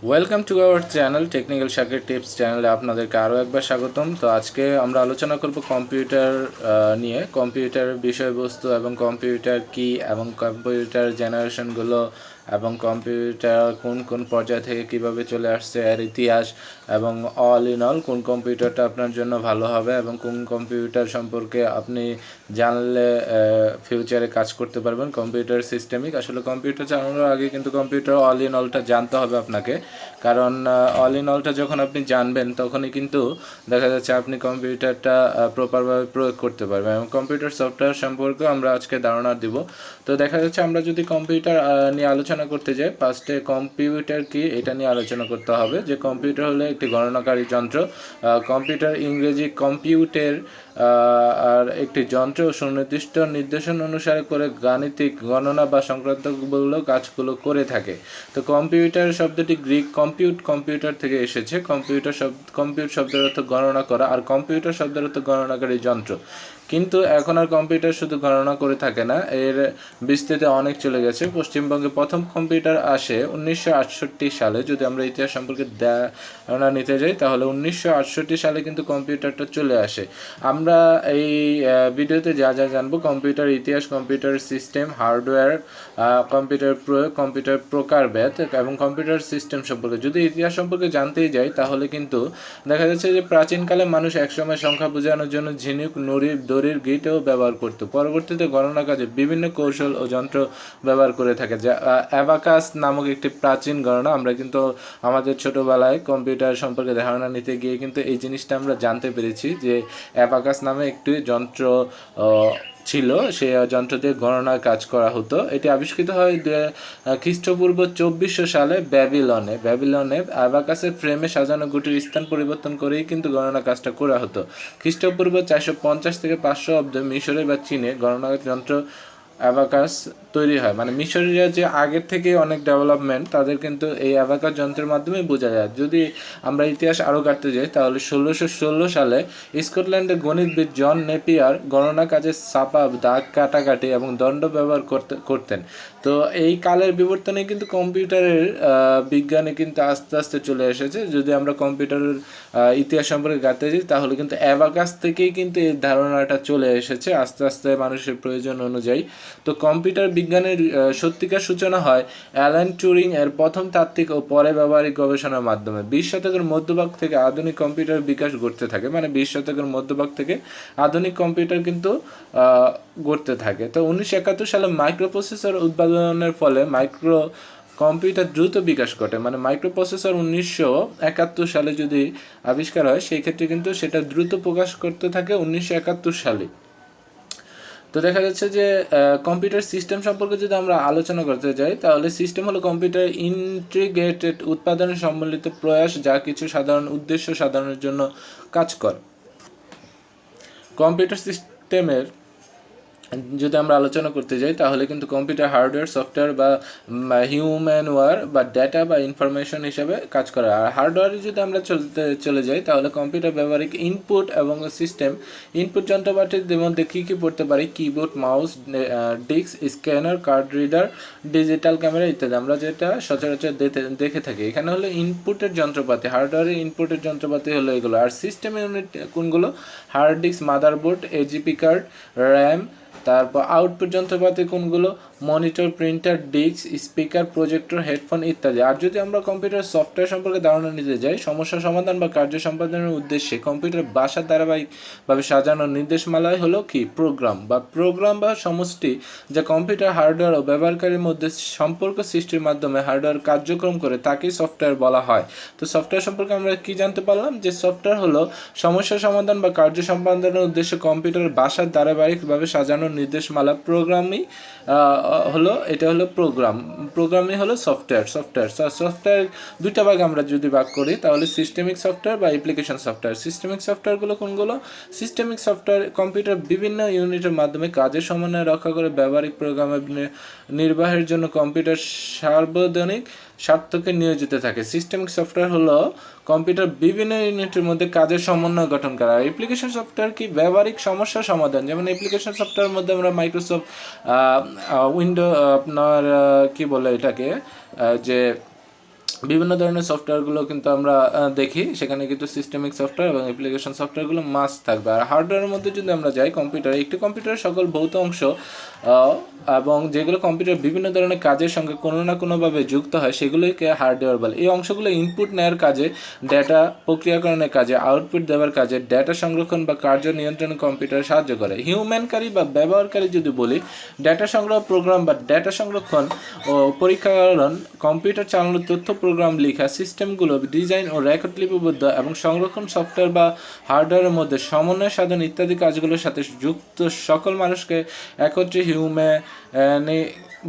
Welcome to our channel technical Shakir tips চ্যানেলে আপনাদেরকে আরও একবার স্বাগতম। তো আজকে আমরা আলোচনা করব কম্পিউটার নিয়ে, কম্পিউটারের বিষয়বস্তু এবং কম্পিউটার কি এবং কম্পিউটার জেনারেশনগুলো এবং কম্পিউটার কোন কোন পর্যায় থেকে কিভাবে চলে আসছে এর ইতিহাস এবং অল ইন অল কোন কম্পিউটারটা আপনার জন্য ভালো হবে এবং কোন কম্পিউটার সম্পর্কে আপনি জানলে ফিউচারে কাজ করতে পারবেন। কম্পিউটার সিস্টেমিক, আসলে কম্পিউটার চালানোর আগে কিন্তু কম্পিউটার অল ইন অলটা জানতে হবে আপনাকে, কারণ অল ইন অলটা যখন আপনি জানবেন তখনই কিন্তু দেখা যাচ্ছে আপনি কম্পিউটারটা প্রপারভাবে প্রয়োগ করতে পারবেন। এবং কম্পিউটার সফটওয়্যার সম্পর্কেও আমরা আজকে ধারণা দিব। তো দেখা যাচ্ছে আমরা যদি কম্পিউটার নিয়ে আলোচনা করতে যাই, ফার্স্টে কম্পিউটার কি এটা নিয়ে আলোচনা করতে হবে। যে কম্পিউটার হলো একটি গণনাকারী যন্ত্র। কম্পিউটার ইংরেজি কম্পিউটার আর একটি যন্ত্র সুনির্দিষ্ট নির্দেশন অনুসারে করে গাণিতিক গণনা বা সংক্রান্তগুলো কাজগুলো করে থাকে। তো কম্পিউটার শব্দটি গ্রিক কম্পিউটার থেকে এসেছে। কম্পিউট শব্দের অর্থ গণনা করা, আর কম্পিউটার শব্দের অর্থ গণনাকারী যন্ত্র। কিন্তু এখন আর কম্পিউটার শুধু গণনা করে থাকে না, এর বিস্তৃতি অনেক চলে গেছে। পশ্চিমবঙ্গে প্রথম কম্পিউটার আসে 1968 সালে। যদি আমরা ইতিহাস সম্পর্কে ধারণা নিতে যাই তাহলে 1968 সালে কিন্তু কম্পিউটারটা চলে আসে। আমরা এই ভিডিওতে যা যা জানবো, কম্পিউটার ইতিহাস, কম্পিউটার সিস্টেম, হার্ডওয়্যার, কম্পিউটার প্রয়োগ, কম্পিউটার প্রকারভেদ এবং কম্পিউটার সিস্টেম সম্পর্কে। যদি ইতিহাস সম্পর্কে জানতেই যাই তাহলে কিন্তু দেখা যাচ্ছে যে প্রাচীনকালে মানুষ একসময় সংখ্যা বোঝানোর জন্য ঝিনুক, নুড়ি, দড়ির গিঁটও ব্যবহার করত। পরবর্তীতে গণনা কাজে বিভিন্ন কৌশল ও যন্ত্র ব্যবহার করে থাকে, যা অ্যাবাকাস নামক একটি প্রাচীন গণনা। আমরা কিন্তু আমাদের ছোটোবেলায় কম্পিউটার সম্পর্কে ধারণা নিতে গিয়ে কিন্তু এই জিনিসটা আমরা জানতে পেরেছি যে অ্যাবাকাস নামে একটি যন্ত্র ছিল, সেই যন্ত্র দিয়ে গণনার কাজ করা হতো। এটি আবিষ্কৃত হয় খ্রিস্টপূর্ব 2400 সালে ব্যাবিলনে অ্যাবাকাসের ফ্রেমে সাজানো গুটির স্থান পরিবর্তন করেই কিন্তু গণনা কাজটা করা হতো। খ্রিস্টপূর্ব 450 থেকে 500 অব্দে মিশরে বা চীনে গণনার যন্ত্র অ্যাবাকাস তৈরি হয়। মানে মিশরীরা যে আগের থেকে অনেক ডেভেলপমেন্ট, তাদের কিন্তু এই অ্যাবাকাস যন্ত্রের মাধ্যমে বোঝা যায়। যদি আমরা ইতিহাস আরও কাটতে যাই তাহলে 1616 সালে স্কটল্যান্ডের গণিতবিদ জন নেপিয়ার গণনা কাজে ছাপা, দাগ কাটাকাটি এবং দণ্ড ব্যবহার করতেন। তো এই কালের বিবর্তনে কিন্তু কম্পিউটারের বিজ্ঞানে কিন্তু আস্তে আস্তে চলে এসেছে। যদি আমরা কম্পিউটারের ইতিহাস সম্পর্কে জানতে যাই তাহলে কিন্তু অ্যাবাকাস থেকেই কিন্তু এই ধারণাটা চলে এসেছে আস্তে আস্তে মানুষের প্রয়োজন অনুযায়ী। তো কম্পিউটার বিজ্ঞানের সত্যিকার সূচনা হয় অ্যালান টুরিং এর প্রথম তাত্ত্বিক ও পরে ব্যবহারিক গবেষণার মাধ্যমে। 20 শতকের মধ্যভাগ থেকে আধুনিক কম্পিউটার বিকাশ ঘটতে থাকে। মানে 20 শতকের মধ্যভাগ থেকে আধুনিক কম্পিউটার কিন্তু গড়তে থাকে। তো 1971 সালে মাইক্রোপ্রসেসর উদ্ভাবনের ফলে কম্পিউটার দ্রুত বিকাশ ঘটে। মানে মাইক্রোপ্রসেসর 1971 সালে যদি আবিষ্কার হয়, সেই ক্ষেত্রে কিন্তু সেটা দ্রুত প্রকাশ করতে থাকে 1971 সালে। তো দেখা যাচ্ছে যে কম্পিউটার সিস্টেম সম্পর্কে যদি আমরা আলোচনা করতে যাই তাহলে সিস্টেম হলো কম্পিউটার ইন্টিগ্রেটেড উৎপাদনের সম্মিলিত প্রয়াস, যা কিছু সাধারণ উদ্দেশ্য সাধনের জন্য কাজ করে। কম্পিউটার সিস্টেমের যদি আমরা আলোচনা করতে যাই তাহলে কিন্তু কম্পিউটার হার্ডওয়্যার, সফটওয়্যার বা হিউম্যানওয়্যার বা ডেটা বা ইনফরমেশন হিসাবে কাজ করে। আর হার্ডওয়্যারে যদি আমরা চলে যাই তাহলে কম্পিউটার ব্যবহারিক ইনপুট এবং সিস্টেম। ইনপুট যন্ত্রপাতির মধ্যে কী কী পড়তে পারি? Keyboard, mouse, disk, scanner, card reader, digital camera ইত্যাদি, আমরা যেটা সচরাচর দেখে থাকি। এখানে হলো ইনপুটের যন্ত্রপাতি, হার্ডওয়্যারের ইনপুটের যন্ত্রপাতি হলো এগুলো। আর সিস্টেম ইউনিট কোনগুলো? Hard disk, motherboard, AGP card, RAM. তারপর আউটপুট যন্ত্রপাতি কোনগুলো? Monitor, printer, disk, speaker, projector, headphone ইত্যাদি। আর যদি আমরা কম্পিউটার সফটওয়্যার সম্পর্কে ধারণা নিতে যাই, সমস্যা সমাধান বা কার্য সম্পাদনের উদ্দেশ্যে কম্পিউটার ভাষার ধারাবাহিকভাবে সাজানো নির্দেশমালাই হলো কি? প্রোগ্রাম বা সমষ্টি, যা কম্পিউটার হার্ডওয়্যার ও ব্যবহারকারীর মধ্যে সম্পর্ক সৃষ্টির মাধ্যমে হার্ডওয়্যার কার্যক্রম করে, তাকেই সফটওয়্যার বলা হয়। তো সফটওয়্যার সম্পর্কে আমরা কি জানতে পারলাম? যে সফটওয়্যার হলো সমস্যা সমাধান বা কার্য সম্পাদনের উদ্দেশ্যে কম্পিউটার ভাষার ধারাবাহিকভাবে সাজানো নির্দেশমালা। এটা হলো প্রোগ্রামই হলো সফটওয়্যার। দুইটা ভাগ আমরা যদি ভাগ করি তাহলে সিস্টেমিক সফটওয়্যার বা অ্যাপ্লিকেশন সফটওয়্যার। সিস্টেমিক সফটওয়্যারগুলো কোনগুলো? সিস্টেমিক সফটওয়্যার কম্পিউটার বিভিন্ন ইউনিটের মাধ্যমে কাজের সমন্বয় রক্ষা করে ব্যবহারিক প্রোগ্রামের নির্বাহের জন্য কম্পিউটার সার্বজনীন স্বার্থকে নিয়োজিত থাকে। সিস্টেমিক সফটওয়্যার হলো কম্পিউটার বিভিন্ন ইউনিটের মধ্যে কাজের সমন্বয় গঠন করা। অ্যাপ্লিকেশন সফটওয়্যার কি? ব্যবহারিক সমস্যা সমাধান। যেমন অ্যাপ্লিকেশন সফটওয়্যারের মধ্যে আমরা মাইক্রোসফট উইন্ডো, আপনার কি বলে এটাকে, যে বিভিন্ন ধরনের সফটওয়্যারগুলো কিন্তু আমরা দেখি, সেখানে কিন্তু সিস্টেমিক সফটওয়্যার এবং অ্যাপ্লিকেশন সফটওয়্যারগুলো মাস্ট থাকবে। আর হার্ডওয়্যারের মধ্যে যদি আমরা যাই, কম্পিউটার একটি কম্পিউটারের সকল ভৌত অংশ এবং যেগুলো কম্পিউটার বিভিন্ন ধরনের কাজের সঙ্গে কোনো না কোনোভাবে যুক্ত হয় সেগুলোকে হার্ডওয়্যার বলে। এই অংশগুলো ইনপুট নেওয়ার কাজে, ডেটা প্রক্রিয়াকরণের কাজে, আউটপুট দেওয়ার কাজে, ডেটা সংরক্ষণ বা কার্য নিয়ন্ত্রণে কম্পিউটার সাহায্য করে। হিউম্যানকারী বা ব্যবহারকারী যদি বলি, ডেটা সংগ্রহ, প্রোগ্রাম বা ডেটা সংরক্ষণ ও পরীক্ষাকরণ, কম্পিউটার চালানো, তথ্য প্রোগ্রাম লেখা, সিস্টেমগুলো ডিজাইন ও রেকর্ড লিপিবদ্ধ এবং সংরক্ষণ, সফটওয়্যার বা হার্ডওয়্যারের মধ্যে সমন্বয় সাধন ইত্যাদি কাজগুলোর সাথে যুক্ত সকল মানুষকে একত্রে হিউম্যানি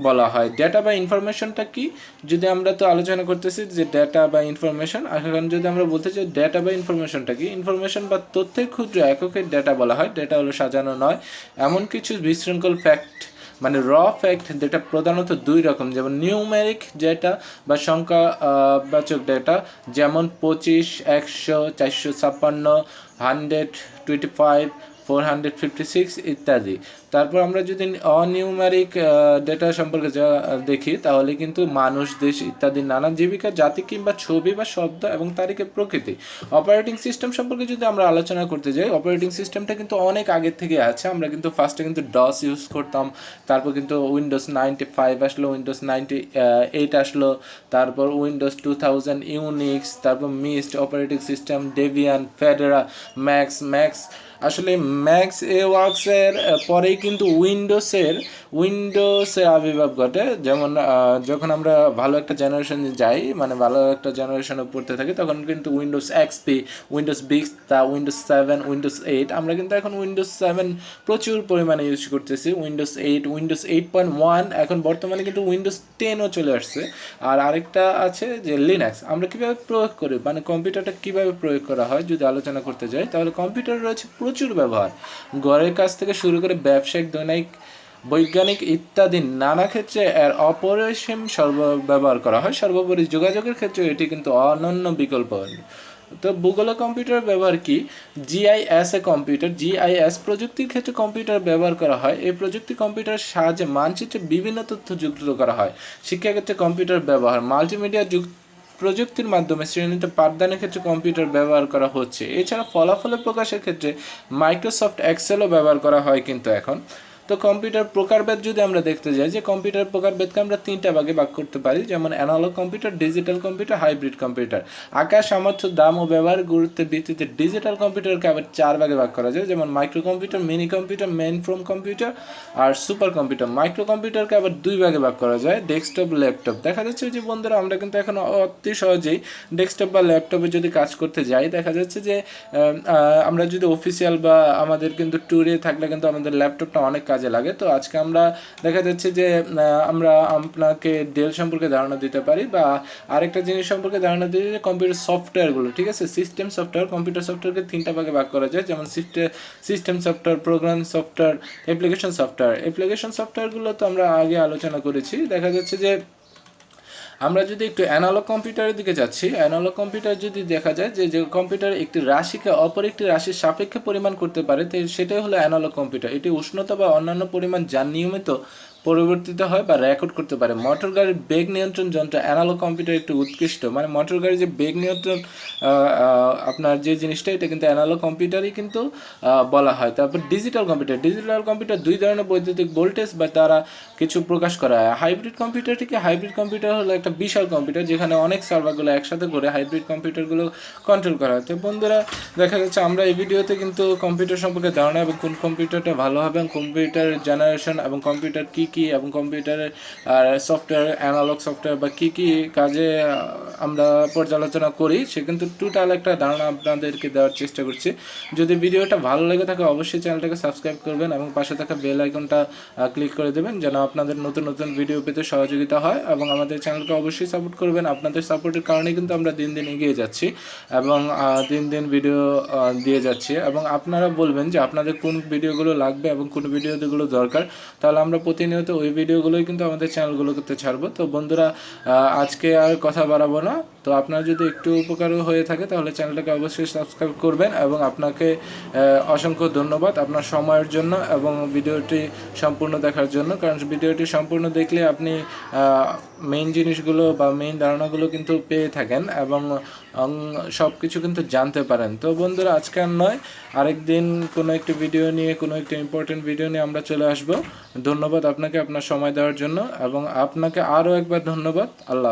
বলা হয়। ডেটা বা ইনফরমেশনটা কি, যদি আমরা তো আলোচনা করতেছি যে ডেটা বা ইনফরমেশন, এখন যদি আমরা বলতে চাই ডেটা বা ইনফরমেশনটা কি, ইনফরমেশন বা তথ্যের ক্ষুদ্র এককে ডেটা বলা হয়। ডেটা হলো সাজানো নয় এমন কিছু বিশৃঙ্খল ফ্যাক্ট, মানে র ফ্যাক্ট, যেটা প্রধানত দুই রকম, যেমন নিউমেরিক ডেটা বা সংখ্যাবাচক ডেটা, যেমন 25, 100, 456, 125, 456 ইত্যাদি। তারপর আমরা যদি অনিউমেরিক ডেটা সম্পর্কে দেখি, তাহলে কিন্তু মানুষ, দেশ ইত্যাদি নানা জীবিকা, জাতি কিংবা ছবি বা শব্দ এবং তারিখের প্রকৃতি। অপারেটিং সিস্টেম সম্পর্কে যদি আমরা আলোচনা করতে যাই, অপারেটিং সিস্টেমটা কিন্তু অনেক আগের থেকে আছে। আমরা কিন্তু ফার্স্টে কিন্তু ডস ইউজ করতাম, তারপর কিন্তু উইন্ডোজ 95 আসলো, উইন্ডোজ 98 আসলো, তারপর উইন্ডোজ 2000, ইউনিক্স, তারপর মিস্ট operating system, Debian, Fedora, Macs. আসলে ম্যাক্স এ ওয়ার্কসের পরেই কিন্তু উইন্ডোজের আবির্ভাব ঘটে। যেমন যখন আমরা ভালো একটা জেনারেশনে যাই, মানে ভালো একটা জেনারেশনে পড়তে থাকি, তখন কিন্তু Windows XP, Windows Vista, Windows 7, Windows 8, আমরা কিন্তু এখন উইন্ডোজ 7 প্রচুর পরিমাণে ইউজ করতেছি, উইন্ডোজ 8, উইন্ডোজ 8.1, এখন বর্তমানে কিন্তু উইন্ডোজ 10ও চলে আসছে। আর আরেকটা আছে যে লিনাক্স। আমরা কীভাবে প্রয়োগ করি, মানে কম্পিউটারটা কীভাবে প্রয়োগ করা হয় যদি আলোচনা করতে যাই, তাহলে কম্পিউটার রয়েছে প্রচুর ব্যবহার। ঘরের কাজ থেকে শুরু করে ব্যবসায়িক, দৈনিক, বৈজ্ঞানিক ইত্যাদি নানা ক্ষেত্রে এর অপরিসীম ব্যবহার করা হয়। সর্বোপরি যোগাযোগের ক্ষেত্রে এটি কিন্তু অনন্য বিকল্প। তো ভূগোলে কম্পিউটার ব্যবহার কি, জিআইএস কম্পিউটার, জিআইএস প্রযুক্তির ক্ষেত্রে কম্পিউটার ব্যবহার করা হয়। এই প্রযুক্তি কম্পিউটারের সাহায্যে মানচিত্রে বিভিন্ন তথ্য যুক্ত করা হয়। শিক্ষাক্ষেত্রে কম্পিউটার ব্যবহার, মাল্টিমিডিয়া প্রযুক্তির মাধ্যমে শ্রেণীতে পাঠদানের ক্ষেত্রে কম্পিউটার ব্যবহার করা হচ্ছে। এছাড়া ফলাফলের প্রকাশের ক্ষেত্রে মাইক্রোসফট এক্সেলও ব্যবহার করা হয় কিন্তু এখন। তো কম্পিউটার প্রকারভেদ যদি আমরা দেখতে যাই, যে কম্পিউটার প্রকারভেদকে আমরা 3টা ভাগে ভাগ করতে পারি, যেমন analogue computer, digital computer, hybrid computer. আকার, সামর্থ্য, দাম ও ব্যবহার গুরুত্বের ভিত্তিতে ডিজিটাল কম্পিউটারকে আবার 4 ভাগে ভাগ করা যায়, যেমন micro computer, mini computer, mainframe computer আর সুপার কম্পিউটার। মাইক্রো কম্পিউটারকে আবার 2 ভাগে ভাগ করা যায়, ডেস্কটপ, ল্যাপটপ। দেখা যাচ্ছে যে বন্ধুরা, আমরা কিন্তু এখন অতি সহজেই ডেস্কটপ বা ল্যাপটপে যদি কাজ করতে যাই, দেখা যাচ্ছে যে আমরা যদি অফিসিয়াল বা আমাদের কিন্তু ট্যুরে থাকলে কিন্তু আমাদের ল্যাপটপটা অনেক কাজে লাগে। তো আজকে আমরা দেখা যাচ্ছে যে আমরা আপনাকে ডেল সম্পর্কে ধারণা দিতে পারি, বা আরেকটা জিনিস সম্পর্কে ধারণা দিতে, যে কম্পিউটার সফটওয়্যারগুলো, ঠিক আছে, সিস্টেম সফটওয়্যার, কম্পিউটার সফটওয়্যারকে 3টা ভাগে ভাগ করা যায়, যেমন system software, program software, application software. Application সফটওয়্যারগুলো তো আমরা আগে আলোচনা করেছি। দেখা যাচ্ছে যে আমরা যদি একটু অ্যানালগ কম্পিউটারের দিকে যাচ্ছি, অ্যানালগ কম্পিউটার যদি দেখা যায় যে কম্পিউটার একটি রাশিকে অপর একটি রাশির সাপেক্ষে পরিমাণ করতে পারে, তো সেটাই হলো অ্যানালগ কম্পিউটার। এটি উষ্ণতা বা অন্যান্য পরিমাণ যা নিয়মিত পরিবর্তিত হয় বা রেকর্ড করতে পারে। মোটর গাড়ির বেগ নিয়ন্ত্রণ যন্ত্র অ্যানালগ কম্পিউটার একটু উৎকৃষ্ট, মানে মোটর গাড়ির যে বেগ নিয়ন্ত্রণ আপনার যে জিনিসটা, এটা কিন্তু অ্যানালগ কম্পিউটারই কিন্তু বলা হয়। তারপর ডিজিটাল কম্পিউটার 2 ধরনের বৈদ্যুতিক ভোল্টেজ বা তারা কিছু প্রকাশ করা হয়। হাইব্রিড কম্পিউটার হলো একটা বিশাল কম্পিউটার, যেখানে অনেক সার্ভারগুলো একসাথে করে হাইব্রিড কম্পিউটারগুলো কন্ট্রোল করা হয়। তো বন্ধুরা, দেখা যাচ্ছে আমরা এই ভিডিওতে কিন্তু কম্পিউটার সম্পর্কে ধারণা এবং কোন কম্পিউটারটা ভালো হবে, এবং কম্পিউটার জেনারেশন এবং কম্পিউটার কী এবং কম্পিউটারের সফটওয়্যার, অ্যানালগ সফটওয়্যার বা কী কাজে আমরা পর্যালোচনা করি, সে কিন্তু টোটাল একটা ধারণা আপনাদেরকে দেওয়ার চেষ্টা করছি। যদি ভিডিওটা ভালো লেগে থাকে, অবশ্যই চ্যানেলটাকে সাবস্ক্রাইব করবেন এবং পাশে থাকা বেল আইকনটা ক্লিক করে দেবেন, যেন আপনাদের নতুন ভিডিও পেতে সহযোগিতা হয়। এবং আমাদের চ্যানেলকে অবশ্যই সাপোর্ট করবেন। আপনাদের সাপোর্টের কারণে কিন্তু আমরা দিন দিন এগিয়ে যাচ্ছি এবং দিন দিন ভিডিও দিয়ে যাচ্ছি। এবং আপনারা বলবেন যে আপনাদের কোন ভিডিওগুলো লাগবে এবং কোন ভিডিওগুলো দরকার, তাহলে আমরা প্রতিনিয়ত ওই ভিডিওগুলোই কিন্তু আমাদের চ্যানেলগুলোতে ছাড়বো। তো বন্ধুরা, আজকে আর কথা বাড়াবো না, তো আপনার যদি একটু উপকারও হয়ে থাকে তাহলে চ্যানেলটাকে অবশ্যই সাবস্ক্রাইব করবেন, এবং আপনাকে অসংখ্য ধন্যবাদ আপনার সময়ের জন্য এবং ভিডিওটি সম্পূর্ণ দেখার জন্য। কারণ ভিডিওটি সম্পূর্ণ দেখলে আপনি মেইন জিনিসগুলো বা মেইন ধারণাগুলো কিন্তু পেয়ে থাকেন এবং সব কিছু কিন্তু জানতে পারেন। তো বন্ধুরা, আজকে আর নয়, আরেকদিন কোনো একটি ভিডিও নিয়ে, কোনো একটি ইম্পর্টেন্ট ভিডিও নিয়ে আমরা চলে আসব। ধন্যবাদ আপনাকে আপনার সময় দেওয়ার জন্য, এবং আপনাকে আরও একবার ধন্যবাদ। আল্লাহ।